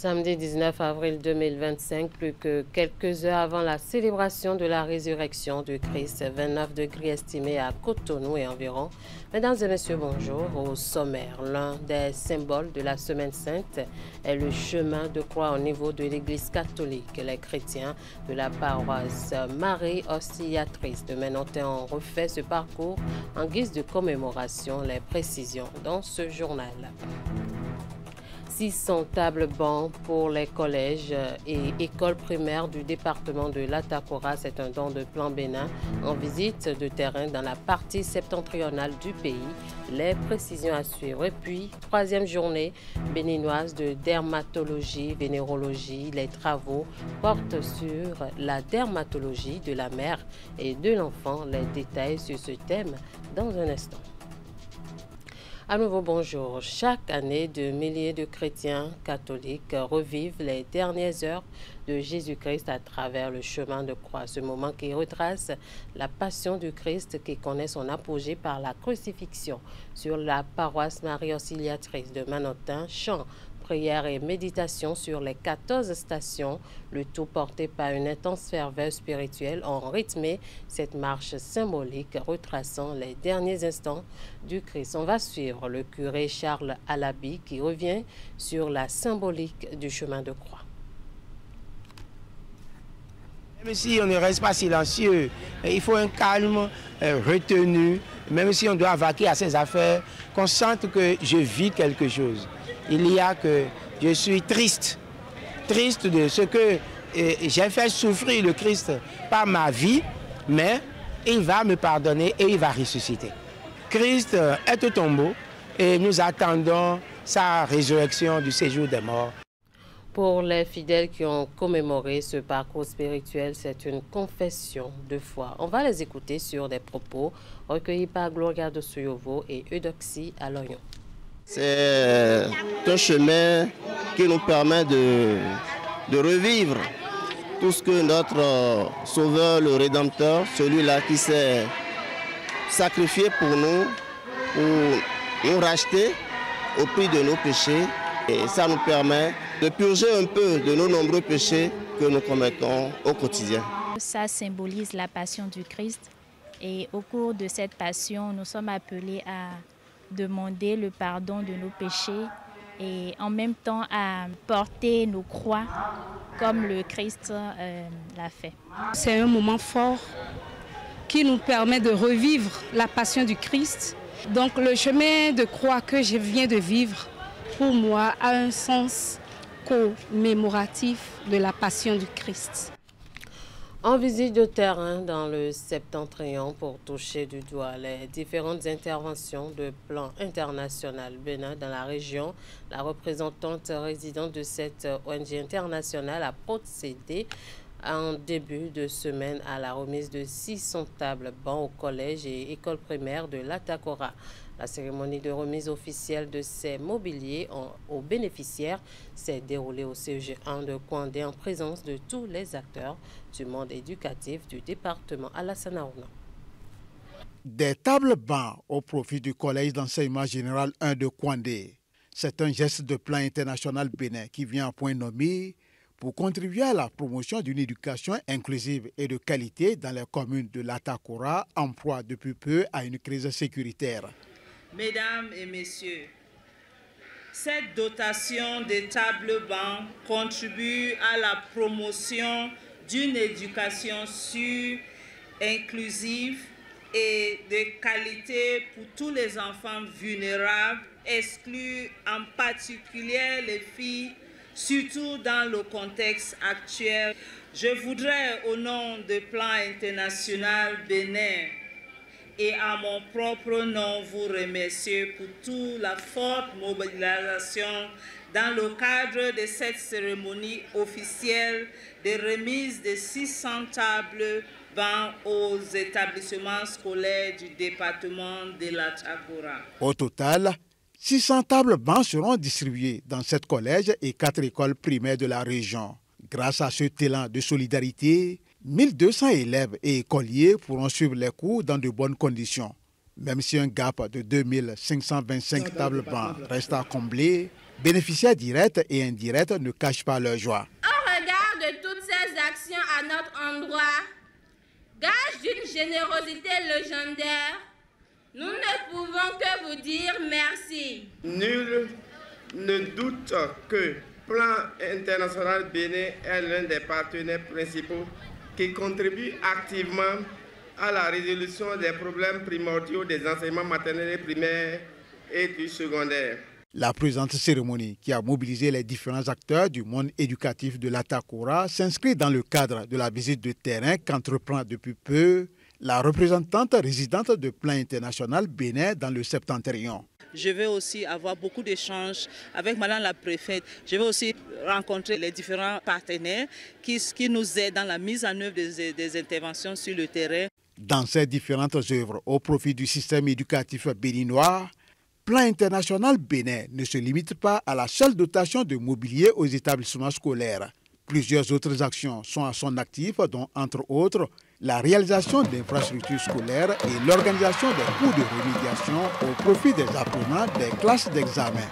Samedi 19 avril 2025, plus que quelques heures avant la célébration de la résurrection du Christ, 29 degrés estimés à Cotonou et environ. Mesdames et messieurs, bonjour. Au sommaire, l'un des symboles de la Semaine Sainte est le chemin de croix au niveau de l'Église catholique. Les chrétiens de la paroisse Marie Auxiliatrice de Ménotin ont refait ce parcours en guise de commémoration. Les précisions dans ce journal. 600 tables bancs pour les collèges et écoles primaires du département de l'Atakora. C'est un don de Plan Bénin en visite de terrain dans la partie septentrionale du pays. Les précisions à suivre. Et puis, troisième journée béninoise de dermatologie, vénérologie. Les travaux portent sur la dermatologie de la mère et de l'enfant. Les détails sur ce thème dans un instant. À nouveau, bonjour. Chaque année, de milliers de chrétiens catholiques revivent les dernières heures de Jésus-Christ à travers le chemin de croix. Ce moment qui retrace la passion du Christ qui connaît son apogée par la crucifixion. Sur la paroisse Marie Auxiliatrice de Manotin, chant, prière et méditation sur les 14 stations, le tout porté par une intense ferveur spirituelle, ont rythmé cette marche symbolique retraçant les derniers instants du Christ. On va suivre le curé Charles Alabi qui revient sur la symbolique du chemin de croix. Même si on ne reste pas silencieux, il faut un calme retenu, même si on doit vaquer à ses affaires, qu'on sente que je vis quelque chose. Il y a que je suis triste de ce que j'ai fait souffrir le Christ par ma vie, mais il va me pardonner et il va ressusciter. Christ est au tombeau et nous attendons sa résurrection du séjour des morts. Pour les fidèles qui ont commémoré ce parcours spirituel, c'est une confession de foi. On va les écouter sur des propos recueillis par Gloria de Souyovo et Eudoxie Aloyon. C'est un chemin qui nous permet de revivre tout ce que notre Sauveur, le Rédempteur, celui-là qui s'est sacrifié pour nous racheter au prix de nos péchés. Et ça nous permet de purger un peu de nos nombreux péchés que nous commettons au quotidien. Ça symbolise la passion du Christ et au cours de cette passion, nous sommes appelés à demander le pardon de nos péchés et en même temps à porter nos croix comme le Christ l'a fait. C'est un moment fort qui nous permet de revivre la passion du Christ. Donc le chemin de croix que je viens de vivre, pour moi, a un sens commémoratif de la passion du Christ. En visite de terrain dans le septentrion pour toucher du doigt les différentes interventions de plan international Bénin dans la région, la représentante résidente de cette ONG internationale a procédé en début de semaine à la remise de 600 tables bancs au collège et école primaire de l'Atakora. La cérémonie de remise officielle de ces mobiliers aux bénéficiaires s'est déroulée au CEG 1 de Kouandé en présence de tous les acteurs du monde éducatif du département Alassane Aouna. Des tables bancs au profit du collège d'enseignement général 1 de Kouandé. C'est un geste de plan international Bénin qui vient à point nommé pour contribuer à la promotion d'une éducation inclusive et de qualité dans les communes de l'Atakora en proie depuis peu à une crise sécuritaire. Mesdames et messieurs, cette dotation de tables bancs contribue à la promotion d'une éducation sûre, inclusive et de qualité pour tous les enfants vulnérables, exclus en particulier les filles, surtout dans le contexte actuel. Je voudrais, au nom du Plan international Bénin, et à mon propre nom, vous remercier pour toute la forte mobilisation dans le cadre de cette cérémonie officielle de remise de 600 tables bancs aux établissements scolaires du département de l'Atakora. Au total, 600 tables bancs seront distribuées dans 7 collèges et 4 écoles primaires de la région. Grâce à ce élan de solidarité, 1200 élèves et écoliers pourront suivre les cours dans de bonnes conditions. Même si un gap de 2525 tables bancs reste à combler, Bénéficiaires directs et indirects ne cachent pas leur joie. Au regard de toutes ces actions à notre endroit, gage d'une générosité légendaire, nous ne pouvons que vous dire merci. Nul ne doute que Plan International Bénin est l'un des partenaires principaux qui contribue activement à la résolution des problèmes primordiaux des enseignements maternels et primaires et du secondaire. La présente cérémonie, qui a mobilisé les différents acteurs du monde éducatif de l'Atakora, s'inscrit dans le cadre de la visite de terrain qu'entreprend depuis peu la représentante résidente de Plan International Bénin dans le Septentrion. Je vais aussi avoir beaucoup d'échanges avec Madame la préfète. Je vais aussi rencontrer les différents partenaires qui nous aident dans la mise en œuvre des interventions sur le terrain. Dans ces différentes œuvres au profit du système éducatif béninois, Plan International Bénin ne se limite pas à la seule dotation de mobilier aux établissements scolaires. Plusieurs autres actions sont à son actif, dont entre autres la réalisation d'infrastructures scolaires et l'organisation des cours de remédiation au profit des apprenants des classes d'examen.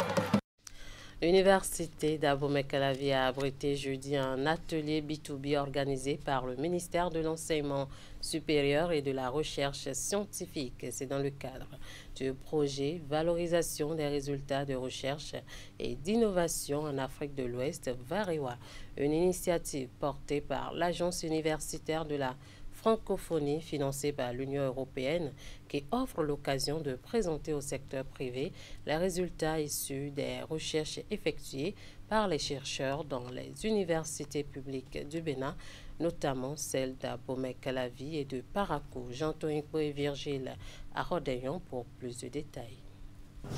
L'université d'Abomey-Calavi a abrité jeudi un atelier B2B organisé par le ministère de l'Enseignement supérieur et de la Recherche scientifique. C'est dans le cadre du projet Valorisation des résultats de recherche et d'innovation en Afrique de l'Ouest, VARIWA, une initiative portée par l'Agence universitaire de la francophonie financée par l'Union européenne qui offre l'occasion de présenter au secteur privé les résultats issus des recherches effectuées par les chercheurs dans les universités publiques du Bénin, notamment celles d'Abomey-Calavi et de Parakou. Jean-Tony et Virgile à Rodéon pour plus de détails.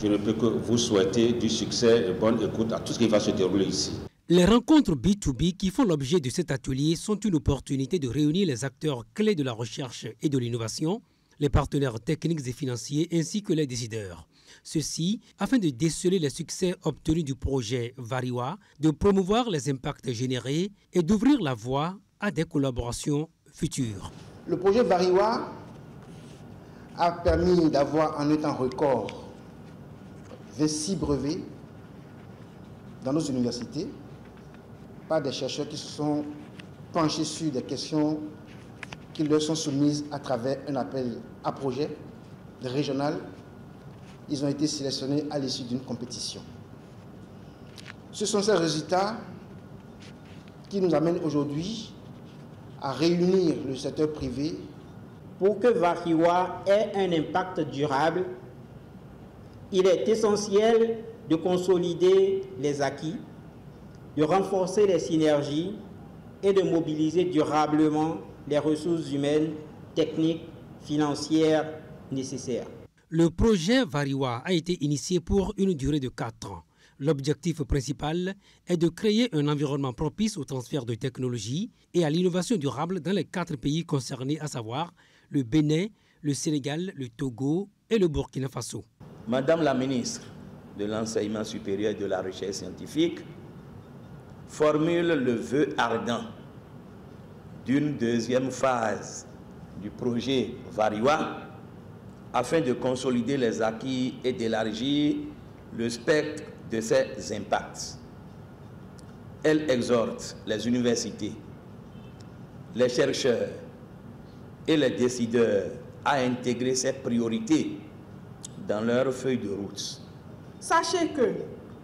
Je ne peux que vous souhaiter du succès et bonne écoute à tout ce qui va se dérouler ici. Les rencontres B2B qui font l'objet de cet atelier sont une opportunité de réunir les acteurs clés de la recherche et de l'innovation, les partenaires techniques et financiers ainsi que les décideurs. Ceci afin de déceler les succès obtenus du projet VARIWA, de promouvoir les impacts générés et d'ouvrir la voie à des collaborations futures. Le projet VARIWA a permis d'avoir en un temps record 26 brevets dans nos universités par des chercheurs qui se sont penchés sur des questions qui leur sont soumises à travers un appel à projet régional. Ils ont été sélectionnés à l'issue d'une compétition. Ce sont ces résultats qui nous amènent aujourd'hui à réunir le secteur privé. Pour que VARIWA ait un impact durable, il est essentiel de consolider les acquis, de renforcer les synergies et de mobiliser durablement les ressources humaines, techniques, financières nécessaires. Le projet VARIWA a été initié pour une durée de 4 ans. L'objectif principal est de créer un environnement propice au transfert de technologies et à l'innovation durable dans les 4 pays concernés, à savoir le Bénin, le Sénégal, le Togo et le Burkina Faso. Madame la ministre de l'Enseignement supérieur et de la Recherche scientifique formule le vœu ardent d'une deuxième phase du projet VARIWA afin de consolider les acquis et d'élargir le spectre de ses impacts. Elle exhorte les universités, les chercheurs et les décideurs à intégrer ces priorités dans leur feuille de route. Sachez que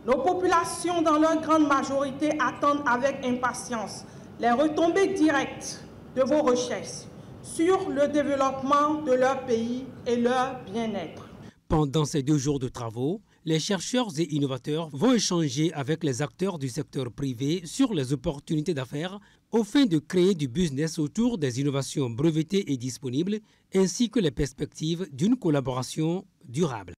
nos populations, dans leur grande majorité, attendent avec impatience les retombées directes de vos recherches sur le développement de leur pays et leur bien-être. Pendant ces 2 jours de travaux, les chercheurs et innovateurs vont échanger avec les acteurs du secteur privé sur les opportunités d'affaires au fin de créer du business autour des innovations brevetées et disponibles, ainsi que les perspectives d'une collaboration durable.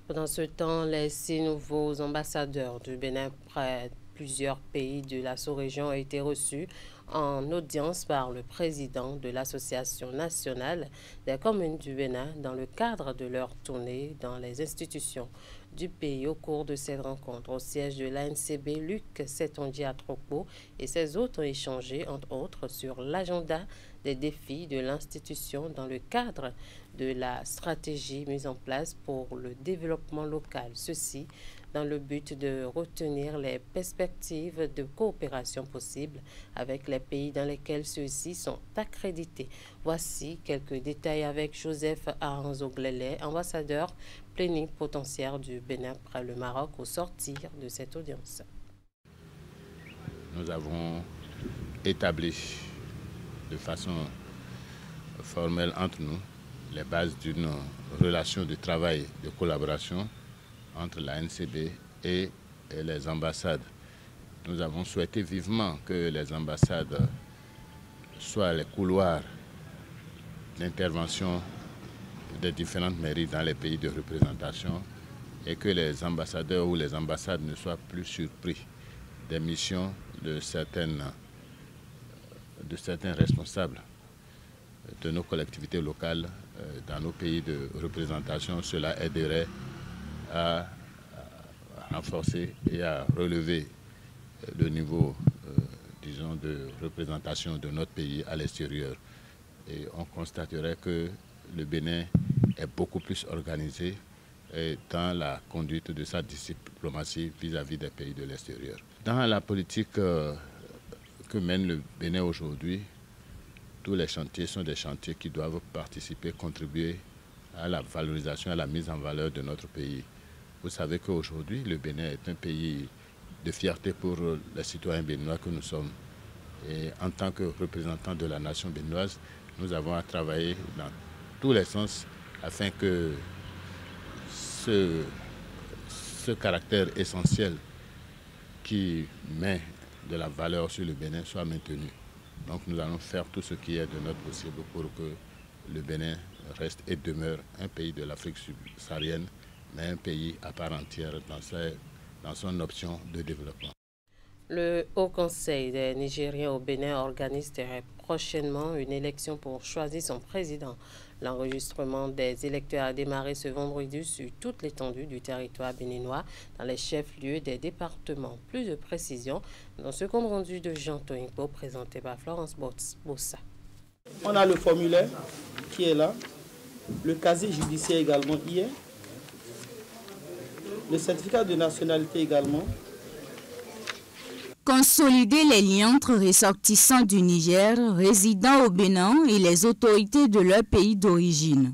Pendant ce temps, les 6 nouveaux ambassadeurs du Bénin près plusieurs pays de la sous-région ont été reçus en audience par le président de l'Association nationale des communes du Bénin dans le cadre de leur tournée dans les institutions du pays. Au cours de cette rencontre au siège de l'ANCB, Luc Setonji Atrokpo et ses hôtes ont échangé, entre autres, sur l'agenda des défis de l'institution dans le cadre de la stratégie mise en place pour le développement local. Ceci dans le but de retenir les perspectives de coopération possibles avec les pays dans lesquels ceux-ci sont accrédités. Voici quelques détails avec Joseph Aranzo-Glélé, ambassadeur plénipotentiaire du Bénin près le Maroc au sortir de cette audience. Nous avons établi de façon formelle entre nous les bases d'une relation de travail, de collaboration entre la NCB et les ambassades. Nous avons souhaité vivement que les ambassades soient les couloirs d'intervention des différentes mairies dans les pays de représentation et que les ambassadeurs ou les ambassades ne soient plus surpris des missions de certains responsables de nos collectivités locales dans nos pays de représentation. Cela aiderait à renforcer et à relever le niveau, disons, de représentation de notre pays à l'extérieur. Et on constaterait que le Bénin est beaucoup plus organisé dans la conduite de sa diplomatie vis-à-vis des pays de l'extérieur. Dans la politique que mène le Bénin aujourd'hui, tous les chantiers sont des chantiers qui doivent participer, contribuer à la valorisation, à la mise en valeur de notre pays. Vous savez qu'aujourd'hui, le Bénin est un pays de fierté pour les citoyens béninois que nous sommes. Et en tant que représentants de la nation béninoise, nous avons à travailler dans tous les sens afin que ce caractère essentiel qui met de la valeur sur le Bénin soit maintenu. Donc nous allons faire tout ce qui est de notre possible pour que le Bénin reste et demeure un pays de l'Afrique subsaharienne, mais un pays à part entière dans son option de développement. Le Haut Conseil des Nigériens au Bénin organise très prochainement une élection pour choisir son président. L'enregistrement des électeurs a démarré ce vendredi sur toute l'étendue du territoire béninois dans les chefs-lieux des départements. Plus de précisions dans ce compte rendu de Jean Toingbo présenté par Florence Bossa. On a le formulaire qui est là, le casier judiciaire également y est, le certificat de nationalité également. Consolider les liens entre ressortissants du Niger, résidant au Bénin et les autorités de leur pays d'origine.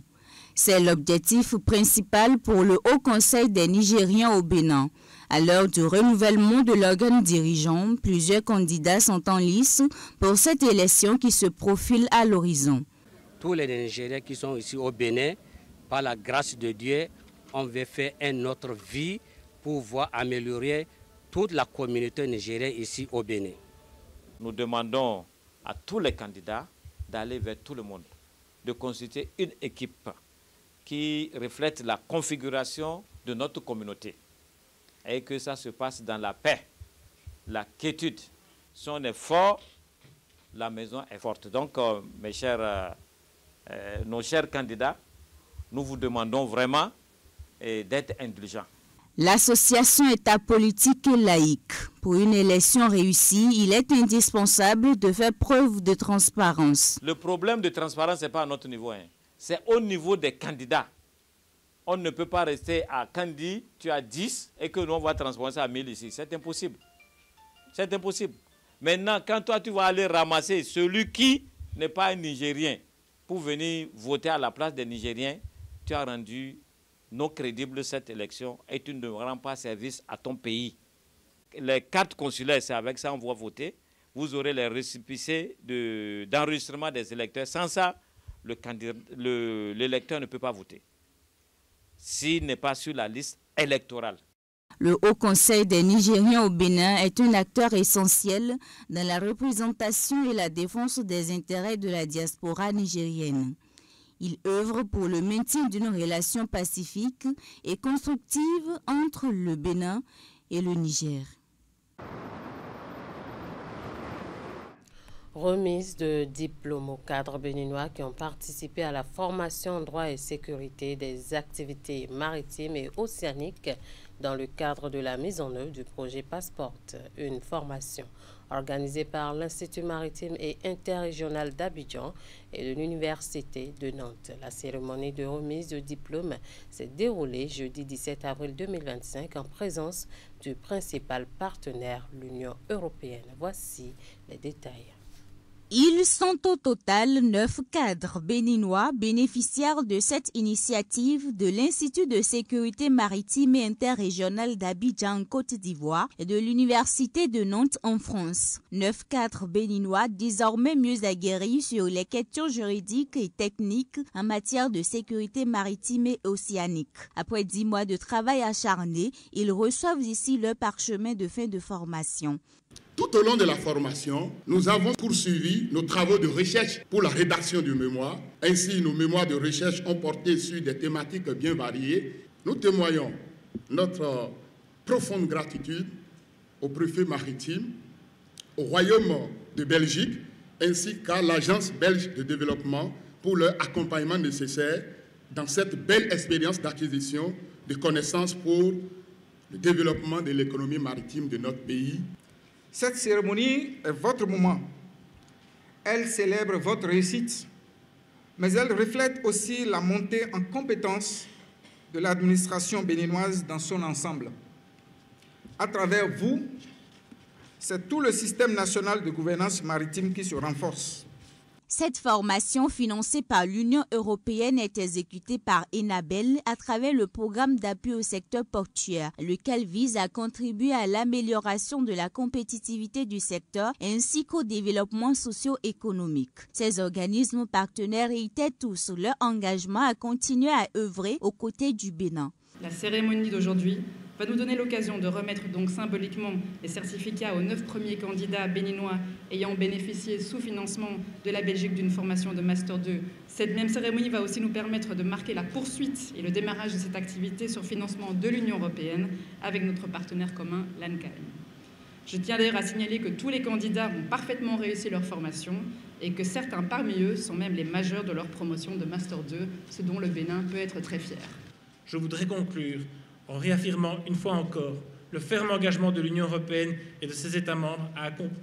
C'est l'objectif principal pour le Haut Conseil des Nigériens au Bénin. À l'heure du renouvellement de l'organe dirigeant, plusieurs candidats sont en lice pour cette élection qui se profile à l'horizon. Tous les Nigériens qui sont ici au Bénin, par la grâce de Dieu, on veut faire une autre vie pour pouvoir améliorer toute la communauté nigérienne ici au Bénin. Nous demandons à tous les candidats d'aller vers tout le monde, de constituer une équipe qui reflète la configuration de notre communauté et que ça se passe dans la paix, la quiétude. Si on est fort, la maison est forte. Donc, nos chers candidats, nous vous demandons vraiment d'être indulgents. L'association État politique et laïque. Pour une élection réussie, il est indispensable de faire preuve de transparence. Le problème de transparence, ce n'est pas à notre niveau, c'est au niveau des candidats. On ne peut pas rester à Kandi, tu as 10 et que nous on va transformer à 1000 ici. C'est impossible. C'est impossible. Maintenant, quand toi tu vas aller ramasser celui qui n'est pas un Nigérien pour venir voter à la place des Nigériens, tu as rendu non crédible cette élection et tu ne rends pas service à ton pays. Les cartes consulaires, c'est avec ça qu'on va voter. Vous aurez les récépissés d'enregistrement des électeurs. Sans ça, l'électeur ne peut pas voter s'il n'est pas sur la liste électorale. Le Haut Conseil des Nigériens au Bénin est un acteur essentiel dans la représentation et la défense des intérêts de la diaspora nigérienne. Il œuvre pour le maintien d'une relation pacifique et constructive entre le Bénin et le Niger. Remise de diplômes aux cadres béninois qui ont participé à la formation en droit et sécurité des activités maritimes et océaniques dans le cadre de la mise en œuvre du projet Passport, une formation organisée par l'Institut maritime et interrégional d'Abidjan et de l'Université de Nantes. La cérémonie de remise de diplôme s'est déroulée jeudi 17 avril 2025 en présence du principal partenaire, l'Union européenne. Voici les détails. Ils sont au total 9 cadres béninois bénéficiaires de cette initiative de l'Institut de sécurité maritime et interrégional d'Abidjan en Côte d'Ivoire et de l'Université de Nantes en France. 9 cadres béninois désormais mieux aguerris sur les questions juridiques et techniques en matière de sécurité maritime et océanique. Après 10 mois de travail acharné, ils reçoivent ici leur parchemin de fin de formation. Tout au long de la formation, nous avons poursuivi nos travaux de recherche pour la rédaction du mémoire. Ainsi, nos mémoires de recherche ont porté sur des thématiques bien variées. Nous témoignons notre profonde gratitude au préfet maritime, au Royaume de Belgique, ainsi qu'à l'Agence belge de développement pour leur accompagnement nécessaire dans cette belle expérience d'acquisition de connaissances pour le développement de l'économie maritime de notre pays. Cette cérémonie est votre moment. Elle célèbre votre réussite, mais elle reflète aussi la montée en compétence de l'administration béninoise dans son ensemble. À travers vous, c'est tout le système national de gouvernance maritime qui se renforce. Cette formation financée par l'Union européenne est exécutée par Enabel à travers le programme d'appui au secteur portuaire, lequel vise à contribuer à l'amélioration de la compétitivité du secteur ainsi qu'au développement socio-économique. Ces organismes partenaires réitèrent tous leur engagement à continuer à œuvrer aux côtés du Bénin. La cérémonie d'aujourd'hui va nous donner l'occasion de remettre donc symboliquement les certificats aux 9 premiers candidats béninois ayant bénéficié sous financement de la Belgique d'une formation de Master 2. Cette même cérémonie va aussi nous permettre de marquer la poursuite et le démarrage de cette activité sur financement de l'Union européenne avec notre partenaire commun, l'ANCAM. Je tiens d'ailleurs à signaler que tous les candidats ont parfaitement réussi leur formation et que certains parmi eux sont même les majeurs de leur promotion de Master 2, ce dont le Bénin peut être très fier. Je voudrais conclure en réaffirmant une fois encore le ferme engagement de l'Union européenne et de ses États membres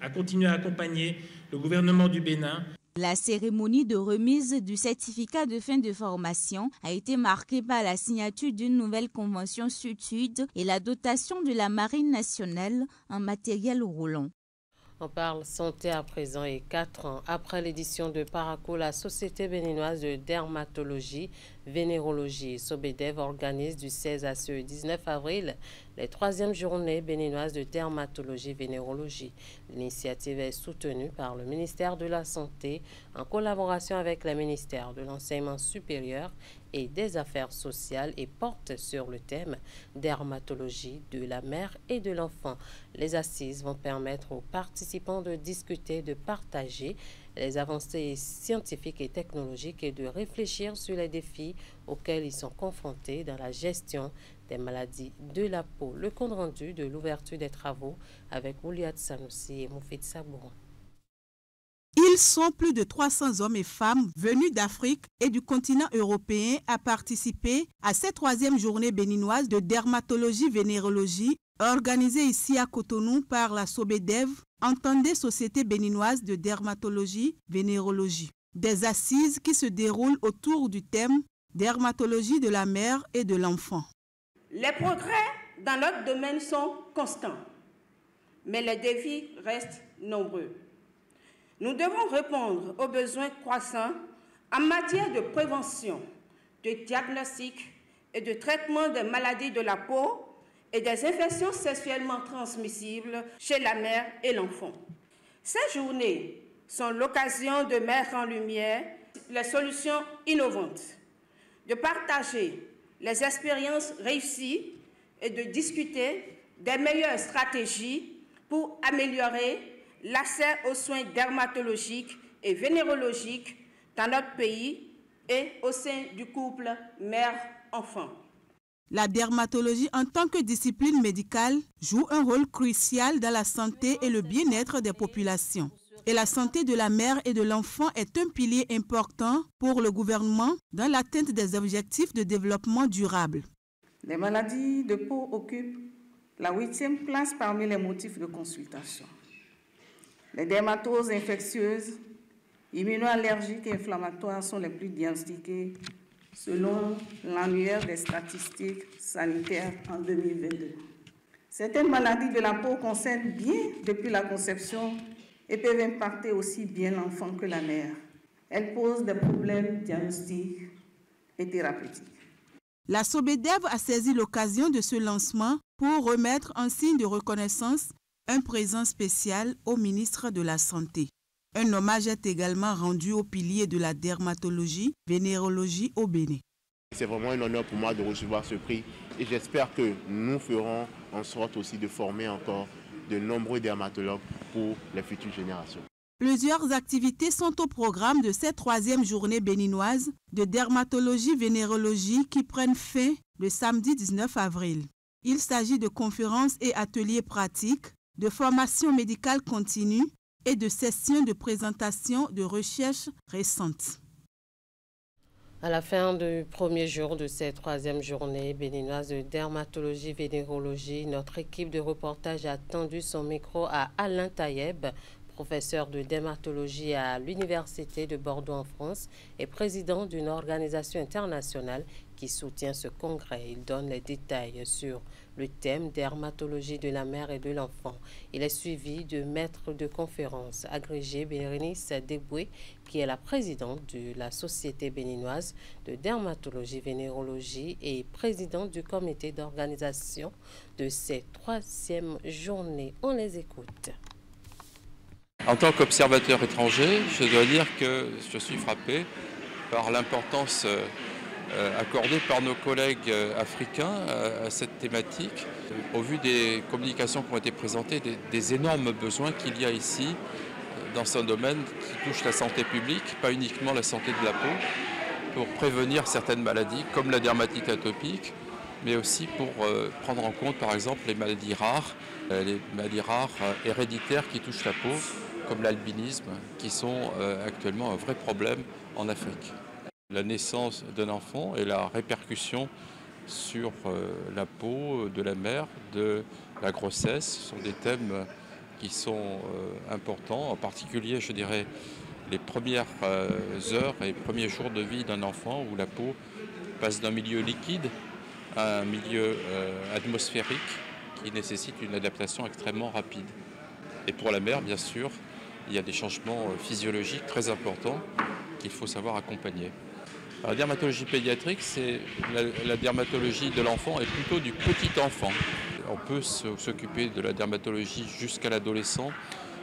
à continuer à accompagner le gouvernement du Bénin. La cérémonie de remise du certificat de fin de formation a été marquée par la signature d'une nouvelle convention Sud-Sud et la dotation de la Marine nationale en matériel roulant. On parle santé à présent et 4 ans après l'édition de Paraco, la Société béninoise de dermatologie, vénérologie, SOBEDEV organise du 16 à ce 19 avril les 3e journées béninoises de dermatologie, vénérologie. L'initiative est soutenue par le ministère de la Santé en collaboration avec le ministère de l'Enseignement supérieur et des Affaires sociales et porte sur le thème dermatologie de la mère et de l'enfant. Les assises vont permettre aux participants de discuter, de partager les avancées scientifiques et technologiques et de réfléchir sur les défis auxquels ils sont confrontés dans la gestion des maladies de la peau. Le compte rendu de l'ouverture des travaux avec Ouliat Sanoussi et Moufid Sabouron. Ils sont plus de 300 hommes et femmes venus d'Afrique et du continent européen à participer à cette 3e journée béninoise de dermatologie-vénérologie organisée ici à Cotonou par la SOBEDEV, entendez Société béninoise de dermatologie-vénérologie. Des assises qui se déroulent autour du thème dermatologie de la mère et de l'enfant. Les progrès dans notre domaine sont constants, mais les défis restent nombreux. Nous devons répondre aux besoins croissants en matière de prévention, de diagnostic et de traitement des maladies de la peau et des infections sexuellement transmissibles chez la mère et l'enfant. Ces journées sont l'occasion de mettre en lumière les solutions innovantes, de partager les expériences réussies et de discuter des meilleures stratégies pour améliorer l'accès aux soins dermatologiques et vénérologiques dans notre pays et au sein du couple mère-enfant. La dermatologie en tant que discipline médicale joue un rôle crucial dans la santé et le bien-être des populations. Et la santé de la mère et de l'enfant est un pilier important pour le gouvernement dans l'atteinte des objectifs de développement durable. Les maladies de peau occupent la 8e place parmi les motifs de consultation. Les dermatoses infectieuses, immunoallergiques et inflammatoires sont les plus diagnostiquées selon l'annuaire des statistiques sanitaires en 2022. Certaines maladies de la peau concernent bien depuis la conception et peuvent impacter aussi bien l'enfant que la mère. Elles posent des problèmes diagnostiques et thérapeutiques. La SOBEDEV a saisi l'occasion de ce lancement pour remettre en signe de reconnaissance un présent spécial au ministre de la Santé. Un hommage est également rendu aux piliers de la dermatologie, vénérologie au Bénin. C'est vraiment un honneur pour moi de recevoir ce prix et j'espère que nous ferons en sorte aussi de former encore de nombreux dermatologues pour les futures générations. Plusieurs activités sont au programme de cette 3e journée béninoise de dermatologie-vénérologie qui prennent fin le samedi 19 avril. Il s'agit de conférences et ateliers pratiques, de formation médicale continue et de sessions de présentation de recherches récentes. À la fin du premier jour de cette 3e journée béninoise de dermatologie-vénérologie, notre équipe de reportage a tendu son micro à Alain Tayeb, professeur de dermatologie à l'Université de Bordeaux en France et président d'une organisation internationale qui soutient ce congrès. Il donne les détails sur le thème dermatologie de la mère et de l'enfant. Il est suivi de maître de conférence agrégé Bérénice Deboué, qui est la présidente de la Société béninoise de dermatologie-vénérologie et présidente du comité d'organisation de cette 3e journée. On les écoute. En tant qu'observateur étranger, je dois dire que je suis frappé par l'importance accordée par nos collègues africains à cette thématique. Au vu des communications qui ont été présentées, des énormes besoins qu'il y a ici dans ce domaine qui touche la santé publique, pas uniquement la santé de la peau, pour prévenir certaines maladies comme la dermatite atopique, mais aussi pour prendre en compte par exemple les maladies rares héréditaires qui touchent la peau, comme l'albinisme, qui sont actuellement un vrai problème en Afrique. La naissance d'un enfant et la répercussion sur la peau de la mère, de la grossesse, sont des thèmes qui sont importants, en particulier, je dirais, les premières heures et premiers jours de vie d'un enfant où la peau passe d'un milieu liquide à un milieu atmosphérique qui nécessite une adaptation extrêmement rapide. Et pour la mère, bien sûr, il y a des changements physiologiques très importants qu'il faut savoir accompagner. La dermatologie pédiatrique, c'est la dermatologie de l'enfant et plutôt du petit enfant. On peut s'occuper de la dermatologie jusqu'à l'adolescent.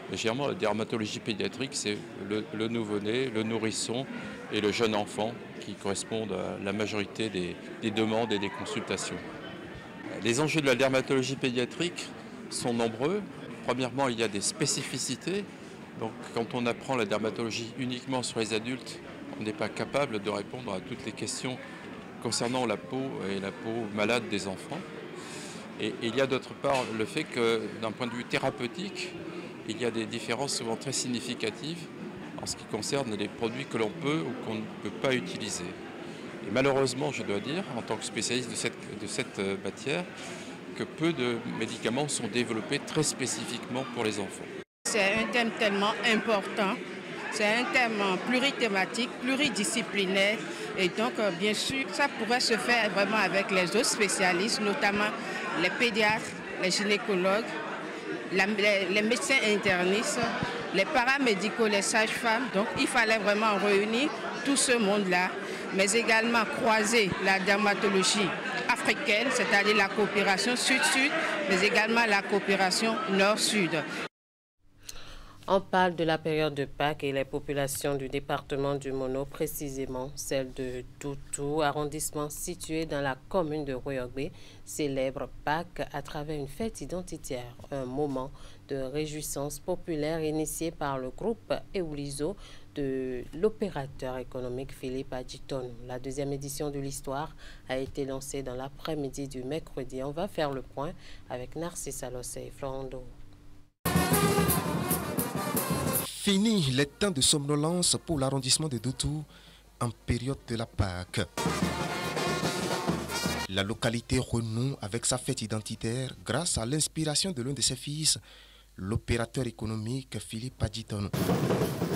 Mais généralement, la dermatologie pédiatrique, c'est le nouveau-né, le nourrisson et le jeune enfant qui correspondent à la majorité des demandes et des consultations. Les enjeux de la dermatologie pédiatrique sont nombreux. Premièrement, il y a des spécificités. Donc, quand on apprend la dermatologie uniquement sur les adultes, on n'est pas capable de répondre à toutes les questions concernant la peau et la peau malade des enfants. Et il y a d'autre part le fait que, d'un point de vue thérapeutique, il y a des différences souvent très significatives en ce qui concerne les produits que l'on peut ou qu'on ne peut pas utiliser. Et malheureusement, je dois dire, en tant que spécialiste de cette matière, que peu de médicaments sont développés très spécifiquement pour les enfants. C'est un thème tellement important, c'est un thème plurithématique, pluridisciplinaire et donc bien sûr ça pourrait se faire vraiment avec les autres spécialistes, notamment les pédiatres, les gynécologues, les médecins internistes, les paramédicaux, les sages-femmes. Donc il fallait vraiment réunir tout ce monde-là, mais également croiser la dermatologie africaine, c'est-à-dire la coopération sud-sud, mais également la coopération nord-sud. On parle de la période de Pâques et les populations du département du Mono, précisément celle de Doutou, arrondissement situé dans la commune de Royogbe, célèbre Pâques à travers une fête identitaire, un moment de réjouissance populaire initié par le groupe Eulizo de l'opérateur économique Philippe Adjiton. La 2e édition de l'histoire a été lancée dans l'après-midi du mercredi. On va faire le point avec Narcisse Alossé et Florando. Fini les temps de somnolence pour l'arrondissement de Doutou en période de la Pâques. La localité renoue avec sa fête identitaire grâce à l'inspiration de l'un de ses fils, l'opérateur économique Philippe Adjitonou.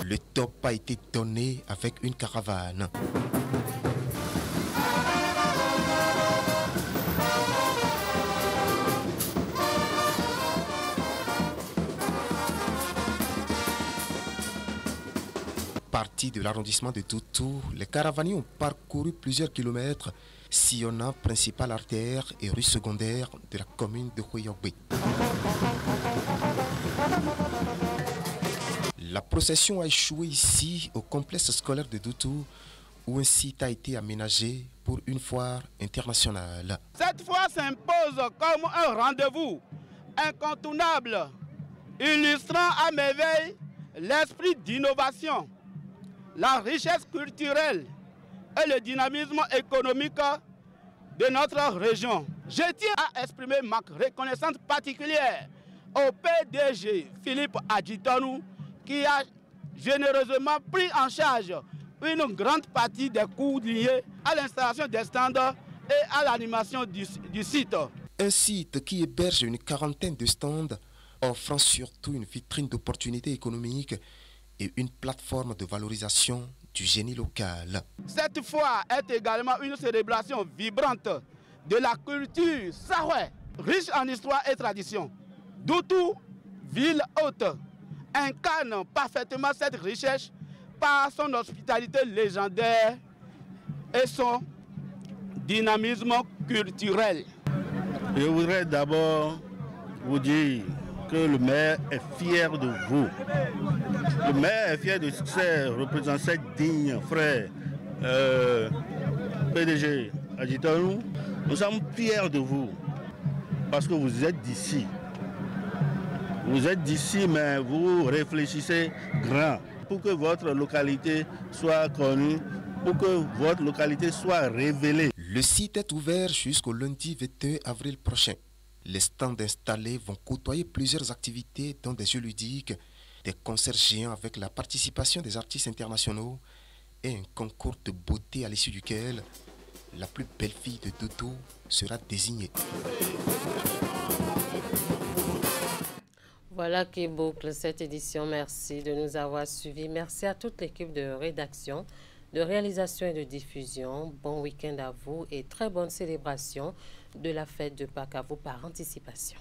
Le top a été donné avec une caravane. Partis de l'arrondissement de Toutou, les caravaniers ont parcouru plusieurs kilomètres, sillonnant principale artère et rue secondaire de la commune de Houyogbé. La procession a échoué ici au complexe scolaire de Doutou, où un site a été aménagé pour une foire internationale. Cette foire s'impose comme un rendez-vous incontournable, illustrant à merveille l'esprit d'innovation, la richesse culturelle et le dynamisme économique de notre région. Je tiens à exprimer ma reconnaissance particulière au PDG Philippe Adjitonou qui a généreusement pris en charge une grande partie des coûts liés à l'installation des stands et à l'animation du site. Un site qui héberge une quarantaine de stands, offrant surtout une vitrine d'opportunités économiques et une plateforme de valorisation du génie local. Cette foire est également une célébration vibrante de la culture sahoué, riche en histoire et tradition. Doutou, ville haute, incarne parfaitement cette richesse par son hospitalité légendaire et son dynamisme culturel. Je voudrais d'abord vous dire que le maire est fier de vous. Le maire est fier de ses représentants dignes, frères, PDG Adjitonou. Nous sommes fiers de vous parce que vous êtes d'ici. Vous êtes d'ici, mais vous réfléchissez grand pour que votre localité soit connue, pour que votre localité soit révélée. Le site est ouvert jusqu'au lundi 21 avril prochain. Les stands installés vont côtoyer plusieurs activités, dont des jeux ludiques, des concerts géants avec la participation des artistes internationaux et un concours de beauté à l'issue duquel la plus belle fille de Doutou sera désignée. Voilà qui boucle cette édition. Merci de nous avoir suivis. Merci à toute l'équipe de rédaction, de réalisation et de diffusion. Bon week-end à vous et très bonne célébration de la fête de Pâques à vous par anticipation.